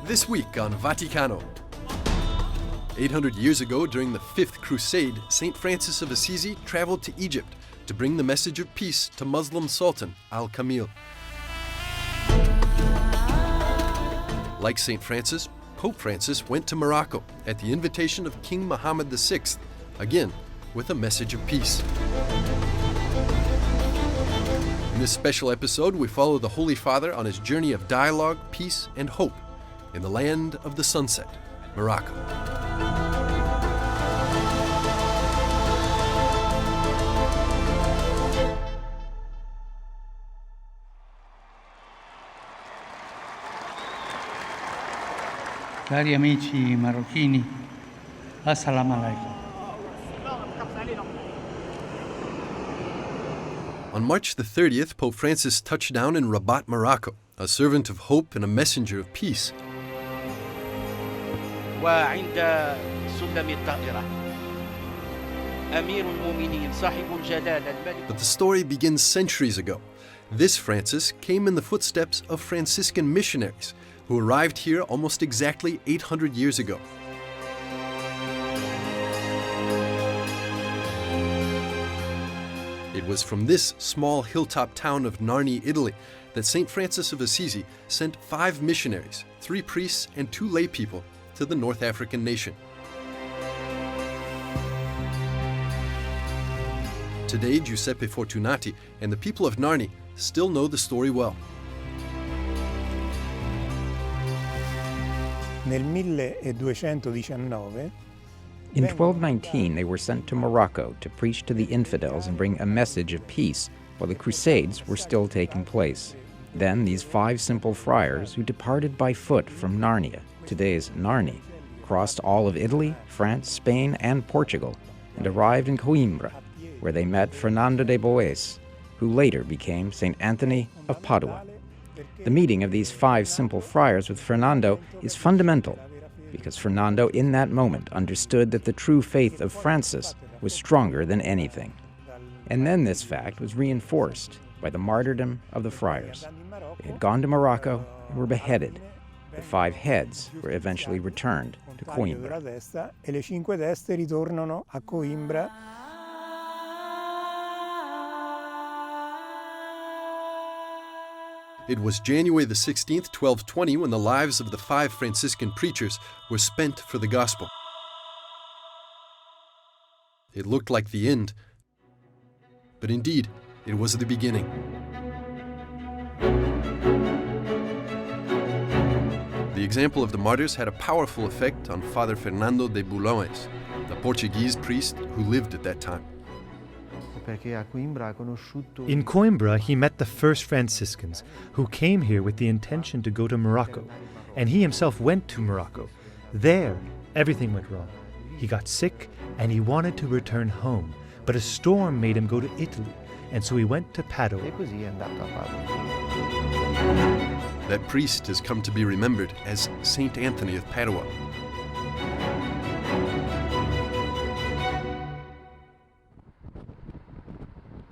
This week on Vaticano. 800 years ago, during the Fifth Crusade, St. Francis of Assisi traveled to Egypt to bring the message of peace to Muslim Sultan Al-Kamil. Like St. Francis, Pope Francis went to Morocco at the invitation of King Mohammed VI, again with a message of peace. In this special episode, we follow the Holy Father on his journey of dialogue, peace, and hope in the land of the sunset, Morocco. Cari amici marocchini, assalamu alaikum. On March the 30th, Pope Francis touched down in Rabat, Morocco, a servant of hope and a messenger of peace. وعند سلم الطائرة أمير المؤمنين صاحب الجلالة الملك. But the story begins centuries ago. This Francis came in the footsteps of Franciscan missionaries who arrived here almost exactly 800 years ago. It was from this small hilltop town of Narni, Italy, that St. Francis of Assisi sent 5 missionaries, 3 priests, and 2 lay people to the North African nation. Today, Giuseppe Fortunati and the people of Narni still know the story well. Nel 1219 In 1219, they were sent to Morocco to preach to the infidels and bring a message of peace while the Crusades were still taking place. Then these 5 simple friars, who departed by foot from Narnia, today's Narni, crossed all of Italy, France, Spain, and Portugal, and arrived in Coimbra, where they met Fernando de Boés, who later became St. Anthony of Padua. The meeting of these 5 simple friars with Fernando is fundamental, because Fernando in that moment understood that the true faith of Francis was stronger than anything. And then this fact was reinforced by the martyrdom of the friars. They had gone to Morocco and were beheaded. The 5 heads were eventually returned to Coimbra. E le 5 teste ritornano a Coimbra. It was January the 16th, 1220, when the lives of the 5 Franciscan preachers were spent for the gospel. It looked like the end, but indeed, it was the beginning. The example of the martyrs had a powerful effect on Father Fernando de Bulões, the Portuguese priest who lived at that time. In Coimbra, he met the first Franciscans, who came here with the intention to go to Morocco, and he himself went to Morocco. There, everything went wrong. He got sick, and he wanted to return home, but a storm made him go to Italy, and so he went to Padua. That priest has come to be remembered as St. Anthony of Padua.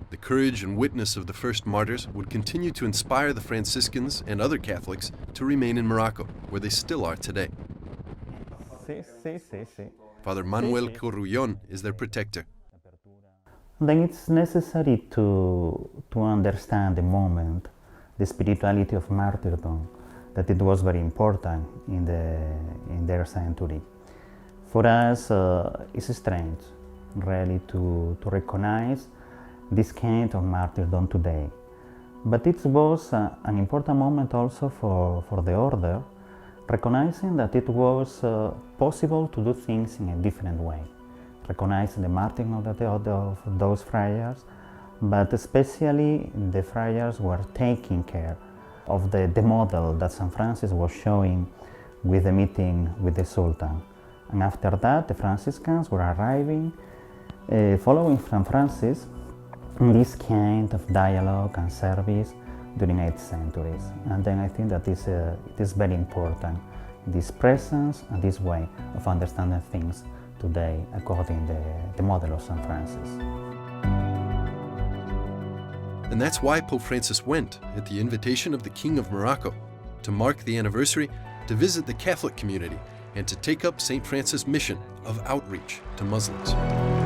The courage and witness of the first martyrs would continue to inspire the Franciscans and other Catholics to remain in Morocco, where they still are today. Father Manuel Corrullon is their protector. Then it's necessary to understand the moment, the spirituality of martyrdom, that it was very important in their century. For us, it's strange, really, to recognize this kind of martyrdom today. But it was an important moment also for the order, recognizing that it was possible to do things in a different way. Recognizing the martyrdom of those friars, but especially the friars were taking care of the model that St. Francis was showing with the meeting with the Sultan. And after that, the Franciscans were arriving, following St. Francis, this kind of dialogue and service during 8th centuries. And then I think that it is very important, this presence and this way of understanding things today according to the model of St. Francis. And that's why Pope Francis went, at the invitation of the King of Morocco, to mark the anniversary to visit the Catholic community and to take up St. Francis' mission of outreach to Muslims.